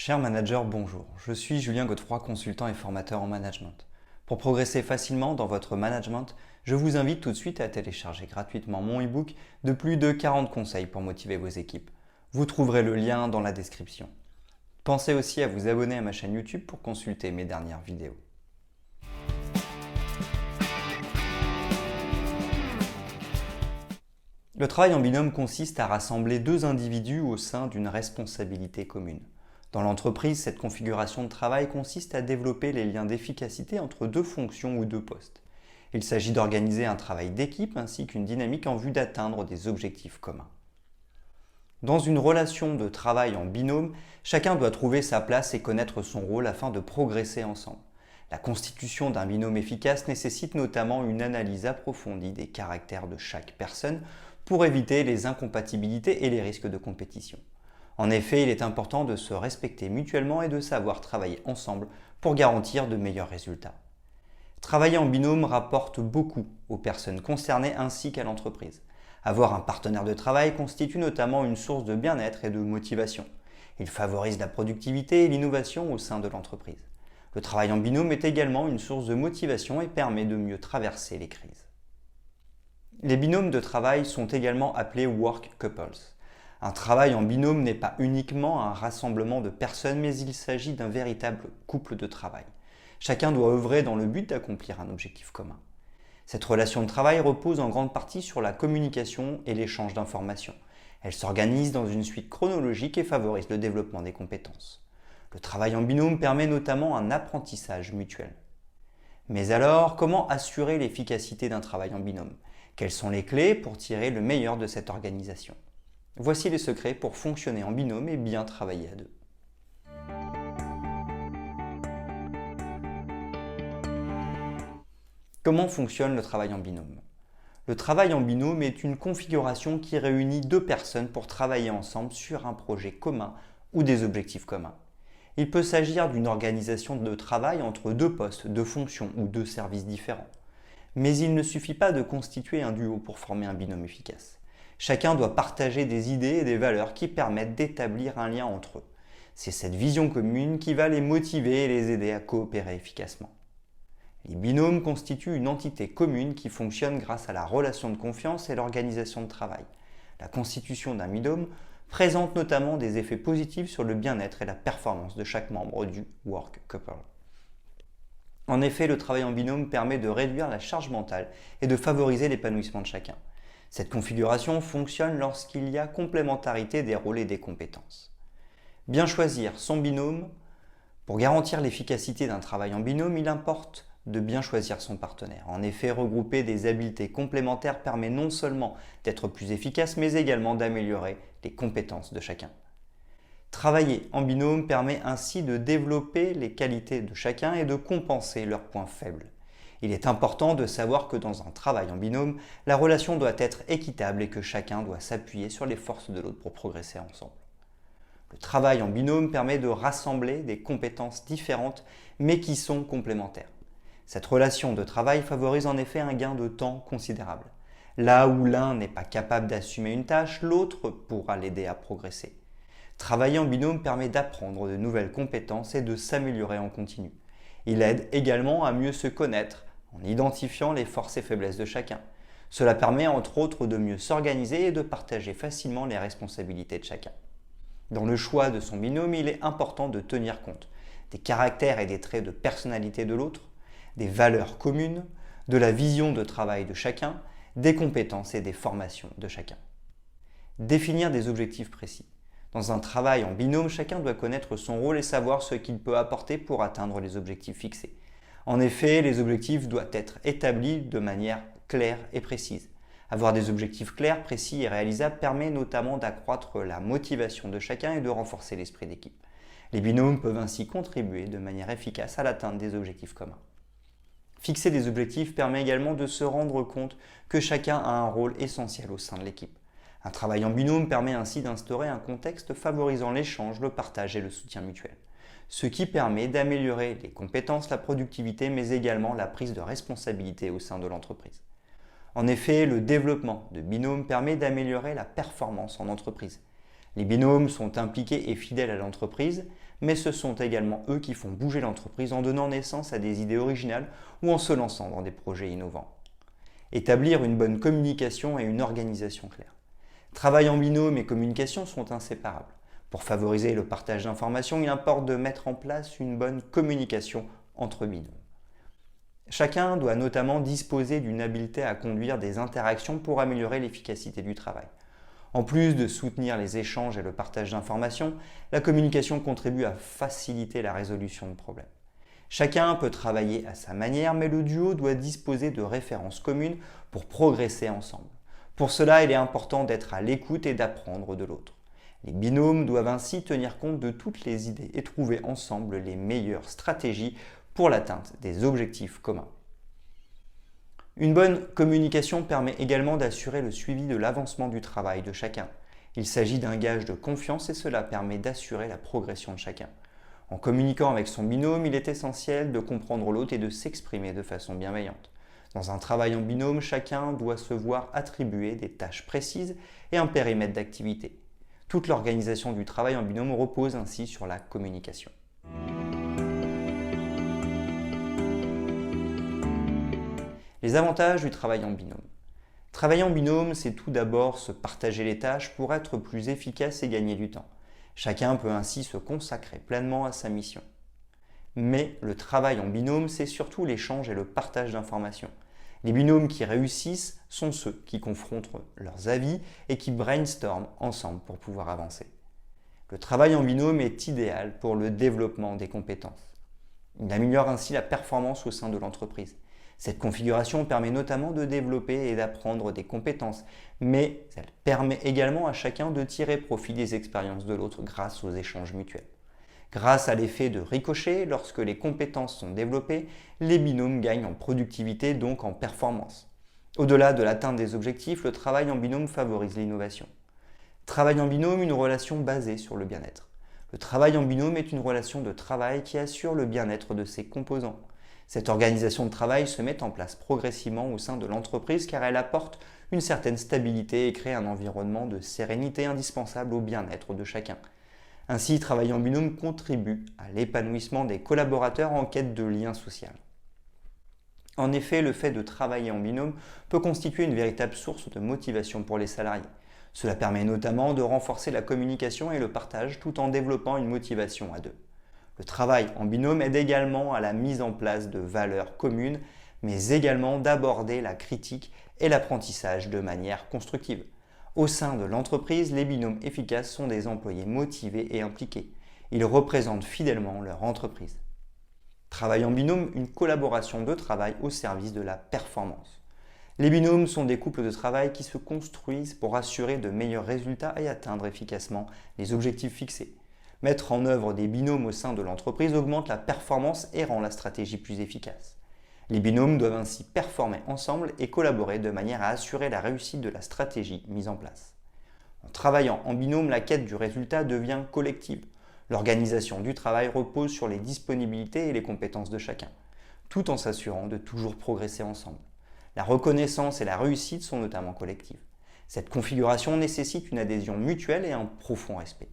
Cher manager, bonjour. Je suis Julien Godefroy, consultant et formateur en management. Pour progresser facilement dans votre management, je vous invite tout de suite à télécharger gratuitement mon e-book de plus de 40 conseils pour motiver vos équipes. Vous trouverez le lien dans la description. Pensez aussi à vous abonner à ma chaîne YouTube pour consulter mes dernières vidéos. Le travail en binôme consiste à rassembler deux individus au sein d'une responsabilité commune. Dans l'entreprise, cette configuration de travail consiste à développer les liens d'efficacité entre deux fonctions ou deux postes. Il s'agit d'organiser un travail d'équipe ainsi qu'une dynamique en vue d'atteindre des objectifs communs. Dans une relation de travail en binôme, chacun doit trouver sa place et connaître son rôle afin de progresser ensemble. La constitution d'un binôme efficace nécessite notamment une analyse approfondie des caractères de chaque personne pour éviter les incompatibilités et les risques de compétition. En effet, il est important de se respecter mutuellement et de savoir travailler ensemble pour garantir de meilleurs résultats. Travailler en binôme rapporte beaucoup aux personnes concernées ainsi qu'à l'entreprise. Avoir un partenaire de travail constitue notamment une source de bien-être et de motivation. Il favorise la productivité et l'innovation au sein de l'entreprise. Le travail en binôme est également une source de motivation et permet de mieux traverser les crises. Les binômes de travail sont également appelés work couples. Un travail en binôme n'est pas uniquement un rassemblement de personnes, mais il s'agit d'un véritable couple de travail. Chacun doit œuvrer dans le but d'accomplir un objectif commun. Cette relation de travail repose en grande partie sur la communication et l'échange d'informations. Elle s'organise dans une suite chronologique et favorise le développement des compétences. Le travail en binôme permet notamment un apprentissage mutuel. Mais alors, comment assurer l'efficacité d'un travail en binôme? Quelles sont les clés pour tirer le meilleur de cette organisation? Voici les secrets pour fonctionner en binôme et bien travailler à deux. Comment fonctionne le travail en binôme? Le travail en binôme est une configuration qui réunit deux personnes pour travailler ensemble sur un projet commun ou des objectifs communs. Il peut s'agir d'une organisation de travail entre deux postes, deux fonctions ou deux services différents. Mais il ne suffit pas de constituer un duo pour former un binôme efficace. Chacun doit partager des idées et des valeurs qui permettent d'établir un lien entre eux. C'est cette vision commune qui va les motiver et les aider à coopérer efficacement. Les binômes constituent une entité commune qui fonctionne grâce à la relation de confiance et l'organisation de travail. La constitution d'un binôme présente notamment des effets positifs sur le bien-être et la performance de chaque membre du work couple. En effet, le travail en binôme permet de réduire la charge mentale et de favoriser l'épanouissement de chacun. Cette configuration fonctionne lorsqu'il y a complémentarité des rôles et des compétences. Bien choisir son binôme. Pour garantir l'efficacité d'un travail en binôme, il importe de bien choisir son partenaire. En effet, regrouper des habiletés complémentaires permet non seulement d'être plus efficace, mais également d'améliorer les compétences de chacun. Travailler en binôme permet ainsi de développer les qualités de chacun et de compenser leurs points faibles. Il est important de savoir que dans un travail en binôme, la relation doit être équitable et que chacun doit s'appuyer sur les forces de l'autre pour progresser ensemble. Le travail en binôme permet de rassembler des compétences différentes mais qui sont complémentaires. Cette relation de travail favorise en effet un gain de temps considérable. Là où l'un n'est pas capable d'assumer une tâche, l'autre pourra l'aider à progresser. Travailler en binôme permet d'apprendre de nouvelles compétences et de s'améliorer en continu. Il aide également à mieux se connaître en identifiant les forces et faiblesses de chacun. Cela permet entre autres de mieux s'organiser et de partager facilement les responsabilités de chacun. Dans le choix de son binôme, il est important de tenir compte des caractères et des traits de personnalité de l'autre, des valeurs communes, de la vision de travail de chacun, des compétences et des formations de chacun. Définir des objectifs précis. Dans un travail en binôme, chacun doit connaître son rôle et savoir ce qu'il peut apporter pour atteindre les objectifs fixés. En effet, les objectifs doivent être établis de manière claire et précise. Avoir des objectifs clairs, précis et réalisables permet notamment d'accroître la motivation de chacun et de renforcer l'esprit d'équipe. Les binômes peuvent ainsi contribuer de manière efficace à l'atteinte des objectifs communs. Fixer des objectifs permet également de se rendre compte que chacun a un rôle essentiel au sein de l'équipe. Un travail en binôme permet ainsi d'instaurer un contexte favorisant l'échange, le partage et le soutien mutuel. Ce qui permet d'améliorer les compétences, la productivité, mais également la prise de responsabilité au sein de l'entreprise. En effet, le développement de binômes permet d'améliorer la performance en entreprise. Les binômes sont impliqués et fidèles à l'entreprise, mais ce sont également eux qui font bouger l'entreprise en donnant naissance à des idées originales ou en se lançant dans des projets innovants. Établir une bonne communication et une organisation claire. Travail en binôme et communication sont inséparables. Pour favoriser le partage d'informations, il importe de mettre en place une bonne communication entre binômes. Chacun doit notamment disposer d'une habileté à conduire des interactions pour améliorer l'efficacité du travail. En plus de soutenir les échanges et le partage d'informations, la communication contribue à faciliter la résolution de problèmes. Chacun peut travailler à sa manière, mais le duo doit disposer de références communes pour progresser ensemble. Pour cela, il est important d'être à l'écoute et d'apprendre de l'autre. Les binômes doivent ainsi tenir compte de toutes les idées et trouver ensemble les meilleures stratégies pour l'atteinte des objectifs communs. Une bonne communication permet également d'assurer le suivi de l'avancement du travail de chacun. Il s'agit d'un gage de confiance et cela permet d'assurer la progression de chacun. En communiquant avec son binôme, il est essentiel de comprendre l'autre et de s'exprimer de façon bienveillante. Dans un travail en binôme, chacun doit se voir attribuer des tâches précises et un périmètre d'activité. Toute l'organisation du travail en binôme repose ainsi sur la communication. Les avantages du travail en binôme. Travailler en binôme, c'est tout d'abord se partager les tâches pour être plus efficace et gagner du temps. Chacun peut ainsi se consacrer pleinement à sa mission. Mais le travail en binôme, c'est surtout l'échange et le partage d'informations. Les binômes qui réussissent sont ceux qui confrontent leurs avis et qui brainstorment ensemble pour pouvoir avancer. Le travail en binôme est idéal pour le développement des compétences. Il améliore ainsi la performance au sein de l'entreprise. Cette configuration permet notamment de développer et d'apprendre des compétences, mais elle permet également à chacun de tirer profit des expériences de l'autre grâce aux échanges mutuels. Grâce à l'effet de ricochet, lorsque les compétences sont développées, les binômes gagnent en productivité, donc en performance. Au-delà de l'atteinte des objectifs, le travail en binôme favorise l'innovation. Travail en binôme, une relation basée sur le bien-être. Le travail en binôme est une relation de travail qui assure le bien-être de ses composants. Cette organisation de travail se met en place progressivement au sein de l'entreprise car elle apporte une certaine stabilité et crée un environnement de sérénité indispensable au bien-être de chacun. Ainsi, travailler en binôme contribue à l'épanouissement des collaborateurs en quête de lien social. En effet, le fait de travailler en binôme peut constituer une véritable source de motivation pour les salariés. Cela permet notamment de renforcer la communication et le partage tout en développant une motivation à deux. Le travail en binôme aide également à la mise en place de valeurs communes, mais également d'aborder la critique et l'apprentissage de manière constructive. Au sein de l'entreprise, les binômes efficaces sont des employés motivés et impliqués. Ils représentent fidèlement leur entreprise. Travail en binôme, une collaboration de travail au service de la performance. Les binômes sont des couples de travail qui se construisent pour assurer de meilleurs résultats et atteindre efficacement les objectifs fixés. Mettre en œuvre des binômes au sein de l'entreprise augmente la performance et rend la stratégie plus efficace. Les binômes doivent ainsi performer ensemble et collaborer de manière à assurer la réussite de la stratégie mise en place. En travaillant en binôme, la quête du résultat devient collective. L'organisation du travail repose sur les disponibilités et les compétences de chacun, tout en s'assurant de toujours progresser ensemble. La reconnaissance et la réussite sont notamment collectives. Cette configuration nécessite une adhésion mutuelle et un profond respect.